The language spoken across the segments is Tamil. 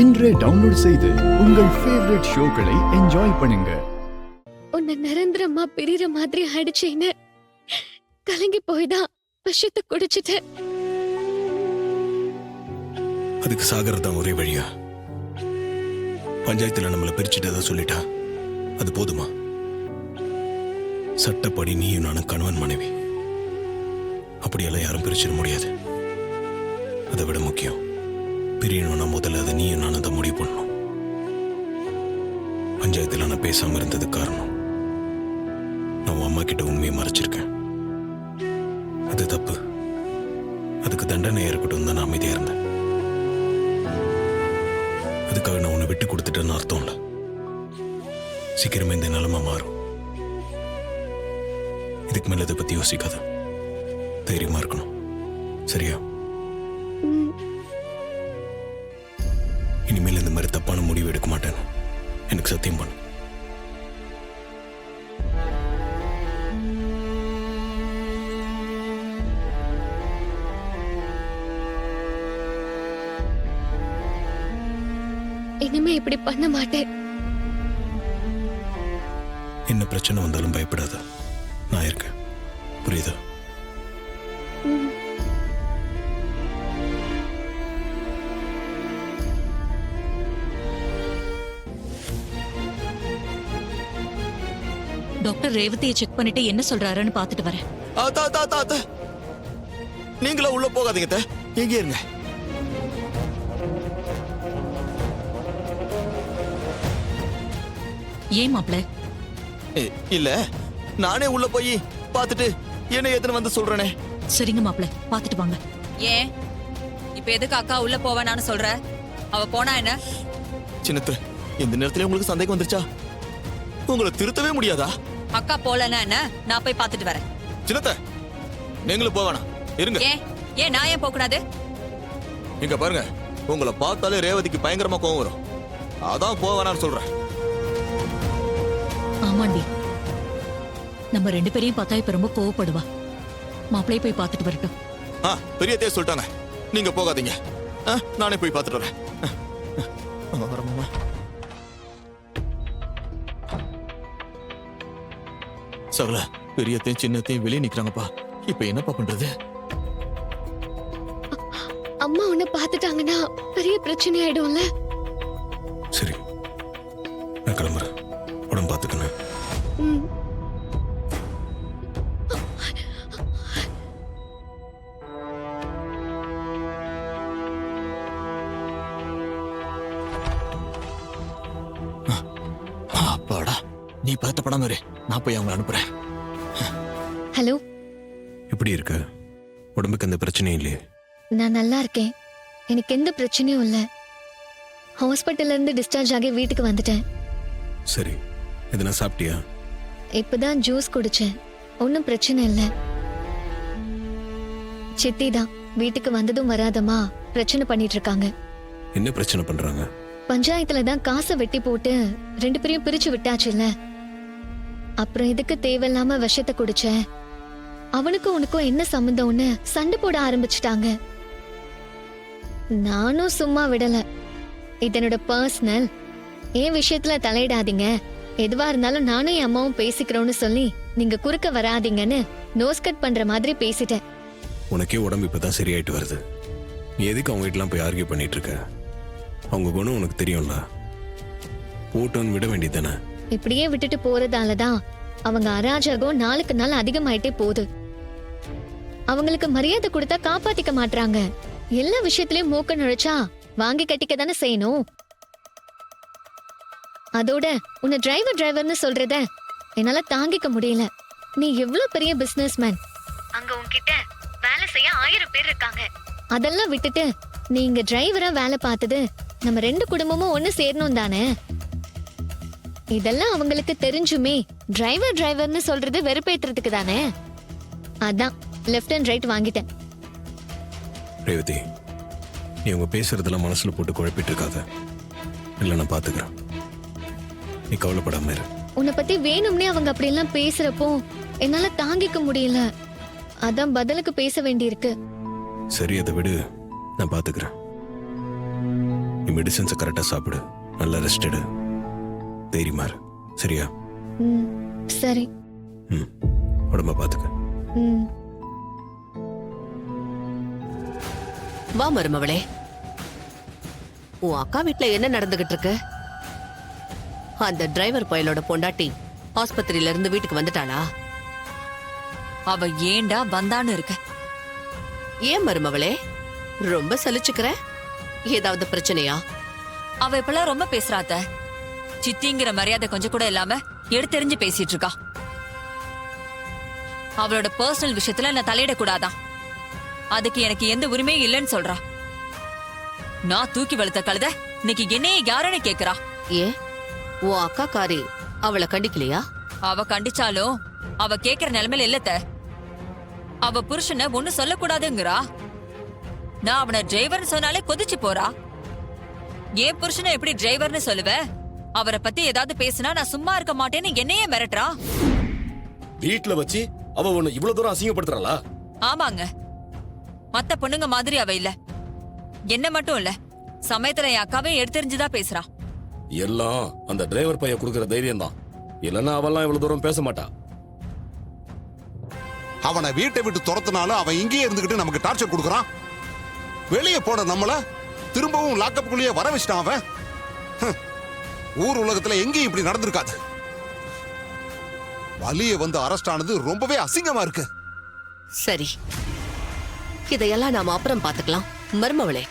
இன்றே டவுன்லோட் செய்து உங்கள் ஃபேவரட் ஷோக்களை என்ஜாய் பண்ணுங்க. உன்னை நிரந்தரமா பிரிற மாதிரி ஆயிடுச்சேன்னு கலங்கி போய்தான் விஷத்தை குடிச்சிட்டு. அதுக்கு சாகர் தான் ஒரே வழியா? பஞ்சாயத்துல நம்மளை பிரிச்சுட்டதா சொல்லிட்டா அது போதுமா? சட்டப்படி நீயும் நானும் கணவன் மனைவி, அப்படியெல்லாம் யாரும் பிரிச்சிட முடியாது. அதை விட முக்கியம், பிரியணும்னா முதல்ல அதை நீயும் நானும் தான் முடிவு பண்ணணும். பஞ்சாயத்துல நான் பேசாம இருந்தது காரணம் நான் உன் அம்மா கிட்ட உண்மையை மறைச்சிருக்கேன். அது தப்பு. அதுக்கு தண்டனை இருக்கட்டும் தான் நான் அமைதியா இருந்தேன். அதுக்காக நான் உன்னை விட்டு கொடுத்துட்டேன்னு அர்த்தம் இல்லை. சீக்கிரமே இந்த நிலைமை மாறும். இதுக்கு மேல இதை பத்தி யோசிக்காத. தைரியமா இருக்கணும், சரியா? இனிமேல் இந்த மாதிரி தப்பான முடிவு எடுக்க மாட்டேன். எனக்கு சத்தியம் பண்ணு. இனிமே இப்படி பண்ண மாட்டேன். என்ன பிரச்சனை வந்தாலும் பயப்படாத, நான் இருக்கேன். புரியுதா? டாக்டர் ரேவதியை செக் பண்ணிட்டு என்ன சொல்றாருன்னு பாத்துட்டு வரேன். நீங்களா உள்ள போகாதீங்க, எங்கே இருங்க. ஏன் மாப்ள? இல்ல, நானே உள்ள போய் பாத்துட்டு என்ன ஏதுன்னு வந்து சொல்றேனே. சரிங்க மாப்ள, பாத்துட்டு வாங்க. ஏன் இப்ப எதுக்கு அக்கா உள்ள போவேனான்னு சொல்ற? அவ போனா என்ன? சின்னத்து, இந்த நேரத்துல உங்களுக்கு சந்தேகம் வந்துருச்சா? உங்களை திருத்தவே முடியாதா? அக்கா போலனா என்ன? நான் போய் பாத்துட்டு வரேன். சின்னத்த, நீங்களும் போவேனா? இருங்க. ஏன் நான் ஏன் போக கூடாது? இங்க பாருங்க, உங்களை பார்த்தாலே ரேவதிக்கு பயங்கரமா கோவம் வரும். அதான் போவேனான்னு சொல்றேன். ஆமாண்டி, நம்ம ரெண்டு பேரையும் பார்த்தா இப்ப ரொம்ப கோவப்படுவா. மாப்பிளைய போய் பாத்துட்டு வரட்டும். பெரிய தேவை சொல்லிட்டாங்க, நீங்க போகாதீங்க. நானே போய் பாத்துட்டு வரேன். வரமாமா. சகல, பெரியத்தையும் சின்னத்தையும் வெளியே நிக்கிறாங்கப்பா. இப்ப என்னப்பா பண்றது? அம்மா உன்னை பாத்துட்டாங்கன்னா பெரிய பிரச்சனை ஆயிடும்ல. சரி, நான் கிளம்புறேன். உடம்பு பார்த்துக்கணும். அப்பாடா, நீ பதட்டப்படாம இரு. நான் போய் அவங்க அனுப்புறேன். ஹலோ, எப்படி இருக்க? உடம்புக்கு எந்த பிரச்சனையும் இல்லையே? நான் நல்லா இருக்கேன். எனக்கு எந்த பிரச்சனையும் இல்ல. ஹாஸ்பிட்டல்ல இருந்து டிஸ்சார்ஜ் ஆகி வீட்டுக்கு வந்துட்டேன். சரி, எதுனா சாப்பிட்டியா? இப்பதான் ஜூஸ் குடிச்சேன். ஒன்னும் பிரச்சனை இல்ல. சித்தி தான் வீட்டுக்கு வந்ததும் வராதமா பிரச்சனை பண்ணிட்டு இருக்காங்க. என்ன பிரச்சனை பண்றாங்க? பஞ்சாயத்துல தான் காசை வெட்டி போட்டு ரெண்டு பேரையும் பிரிச்சு விட்டாச்சுல்ல. அப்புறம் இதுக்கு தேவையில்லாம விஷத்தை குடிச்ச. அவனுக்கும் உனக்கும் என்ன சம்பந்தம்னு சண்டை போட ஆரம்பிச்சுட்டாங்க. நானும் சும்மா விடல. இதனோட பர்சனல், என் விஷயத்துல தலையிடாதீங்க, எதுவா இருந்தாலும் நானும் என் அம்மாவும் பேசிக்கிறோம்னு சொல்லி நீங்க குறுக்க வராதீங்கன்னு நோஸ் கட் பண்ற மாதிரி பேசிட்டேன். உனக்கே உடம்பு இப்பதான் சரியாயிட்டு வருது. நீ எதுக்கு அவங்க வீட்டுலாம் போய் ஆர்கியூ பண்ணிட்டு இருக்க? அவங்க குணம் உனக்கு தெரியும்ல. போட்டோன்னு விட வேண்டியதானே? இப்படியே விட்டுட்டு போறதாலதான் அவங்க அராஜகம் நாளுக்கு நாள் அதிகமாயிட்டே போகுது. அவங்களுக்கு மரியாதை கொடுத்தா காப்பாத்திக்க மாட்டாங்க. எல்லா விஷயத்திலயும் மூக்க நுழைச்சா வாங்கி கட்டிக்க தானே செய்யணும். அதோட உன்னை டிரைவர்னு சொல்றத என்னால தாங்கிக்க முடியல. நீ எவ்வளவு பெரிய பிசினஸ் மேன், அங்க உன்கிட்ட வேலை செய்ய 1000 பேர் இருக்காங்க. அதெல்லாம் விட்டுட்டு நீ இங்க டிரைவரா வேலை பார்த்தது நம்ம ரெண்டு குடும்பமும் ஒண்ணு சேரணும் தானே. இதெல்லாம் அவங்களுக்கு தெரிஞ்சுமே டிரைவர்னு சொல்றது வெறுப்பேத்துறதுக்கு தானே. அதான் லெஃப்ட் அண்ட் ரைட் வாங்கிட்டேன். ரேவதி, நீ அவங்க பேசுறதெல்லாம் மனசுல போட்டு குழப்பிட்டு இருக்காத. இல்ல, நான் பாத்துக்கிறேன். நீ கவலைப்படாம இரு. உன்னை பத்தி வேணும்னே அவங்க அப்படி எல்லாம் பேசுறப்போ என்னால தாங்கிக்க முடியல. அதான் பதிலுக்கு பேச வேண்டியிருக்கு. சரி, அதை விடு, நான் பாத்துக்கிறேன். நீ மெடிசன்ஸை கரெக்டாக சாப்பிடு, நல்லா ரெஸ்ட் எடு, தைரியமா இரு. சரியா? ம் சரி. ம், உடம்ப பார்த்துக்க. ம் வா மருமவளே, உன் அக்கா வீட்ல என்ன நடந்துகிட்டு இருக்கு? அந்த டிரைவர் பயலோட பொண்டாட்டி ஆஸ்பத்திரியில இருந்து வீட்டுக்கு வந்துட்டாளா? அவ ஏண்டா வந்தான்னு இருக்க. ஏன் மருமவளே ரொம்ப சலிச்சுக்கிற? ஏதாவது பிரச்சனையா? அவ இப்பெல்லாம் ரொம்ப பேசுறாத்த. சித்திங்கிற மரியாதை கொஞ்சம் கூட இல்லாம எடுத்தெறிஞ்சு பேசிட்டு இருக்கா. அவளோட பர்சனல் விஷயத்துல நான் தலையிடக்கூடாதான், அதுக்கு எனக்கு எந்த உரிமையும் இல்லைன்னு சொல்றா. நான் தூக்கி வளர்த்த கழுத இன்னைக்கு என்னையே யாருன்னு கேக்குறா. ஏன் உன் அக்கா காரி அவளை கண்டிக்கலையா? அவ கண்டிச்சாலும் அவ கேக்குற நிலைமையில இல்லத்த. அவ புருஷனை ஒண்ணு சொல்லக்கூடாதுங்கிறா. நான் அவனை டிரைவர்னு சொன்னாலே கொதிச்சு போறா. ஏன் புருஷனை எப்படி டிரைவர்னு சொல்லுவ? அவரை பத்தி ஏதாவது பேசினா நான் சும்மா இருக்க மாட்டேன்னு என்னையே மிரட்டுறா. வீட்ல வச்சு அவ உன்னை இவ்வளவு தூரம் அசிங்கப்படுத்துறாளா? ஆமாங்க, மத்த பொண்ணுங்க மாதிரி அவ இல்ல. என்ன மட்டும் இல்ல, சமயத்துல என் அக்காவே எடுத்தெறிஞ்சுதான் பேசுறா. எல்லாம் அந்த டிரைவர் பையன் கொடுக்கிற தைரியம் தான். இல்லன்னா அவெல்லாம் இவ்வளவு தூரம் பேச மாட்டா. அவனை வீட்டை விட்டு துரத்துனாலும் அவன் இங்கேயே இருந்துகிட்டு நமக்கு டார்ச்சர் கொடுக்கறான். வெளியே போன நம்மள திரும்பவும் லாக்கப்புக்குள்ளேயே வர வச்சிட்டான் அவன். ஊர் உலகத்துல எங்கேயும் இப்படி நடந்திருக்காது. வலிய வந்து அரெஸ்ட் ஆனது ரொம்பவே அசிங்கமா இருக்கு. சரி, இதையெல்லாம் நாம அப்புறம் பாத்துக்கலாம். மருமவளே,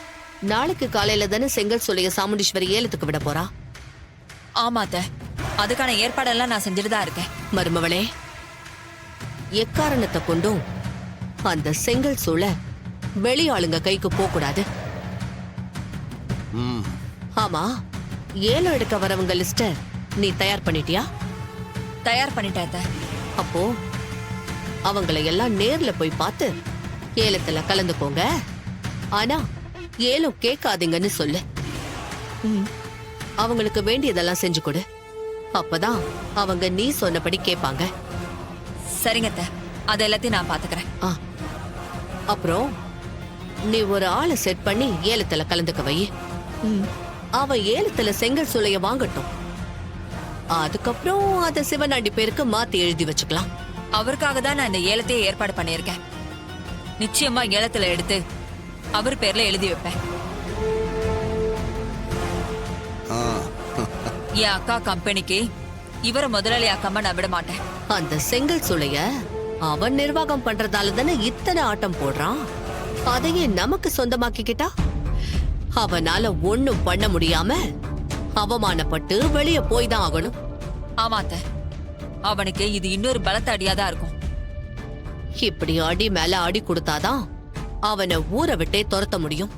நாளைக்கு காலையில தானே செங்கல் சூளைய சாமுண்டீஸ்வரி ஏலத்துக்கு விட போறா? ஆமாத்த, அதுக்கான ஏற்பாடெல்லாம் நான் செஞ்சுட்டு தான் இருக்கேன். மருமவளே, எக்காரணத்தை கொண்டும் அந்த செங்கல் சூளை வெளி ஆளுங்க கைக்கு போக கூடாது. ஆமா, ஏலம் எடுக்க வரவங்க லிஸ்ட நீ தயார் பண்ணிட்டியா? தயார் பண்ணிட்டேன். அப்போ அவங்கள எல்லாம் நேர்ல போய் பார்த்து ஏலத்துல கலந்துக்கோங்க. ஆனா ஏலம் கேட்காதீங்கன்னு சொல்லு. அவங்களுக்கு வேண்டியதெல்லாம் செஞ்சு கொடு. அப்பதான் அவங்க நீ சொன்னபடி கேட்பாங்க. சரிங்க அத்தை, அது எல்லாத்தையும் நான் பாத்துக்கிறேன். அப்புறம் நீ ஒரு ஆளை செட் பண்ணி ஏலத்துல கலந்துக்க வை. அவ ஏலத்துல செங்கல் சூளைய வாங்கட்டும். அதுக்கப்புறம் அத சிவனாண்டி பேருக்கு மாத்தி எழுதி வச்சுக்கலாம். அவருக்காக தான் நான் இந்த ஏலத்தையே ஏற்பாடு பண்ணியிருக்கேன். நிச்சயமா ஏலத்துல எடுத்து அவர் பேர்ல எழுதி வைப்பேன். என் அக்கா கம்பெனிக்கு இவரை முதலாளி ஆக்காம நான் விட மாட்டேன். அந்த செங்கல் சூளைய அவன் நிர்வாகம் பண்றதால தானே இத்தனை ஆட்டம் போடுறான். அதையே நமக்கு சொந்தமாக்கிக்கிட்டா அவனால ஒண்ணும் பண்ண முடியாம அவமானப்பட்டு வெளிய போய் தான் ஆகணும். ஆமாத்த, அவனுக்கு இது இன்னொரு பலத்த அடியாதான் இருக்கும். இப்படி அடி மேல அடி கொடுத்தாதான் அவனை ஊரை விட்டே துரத்த முடியும்.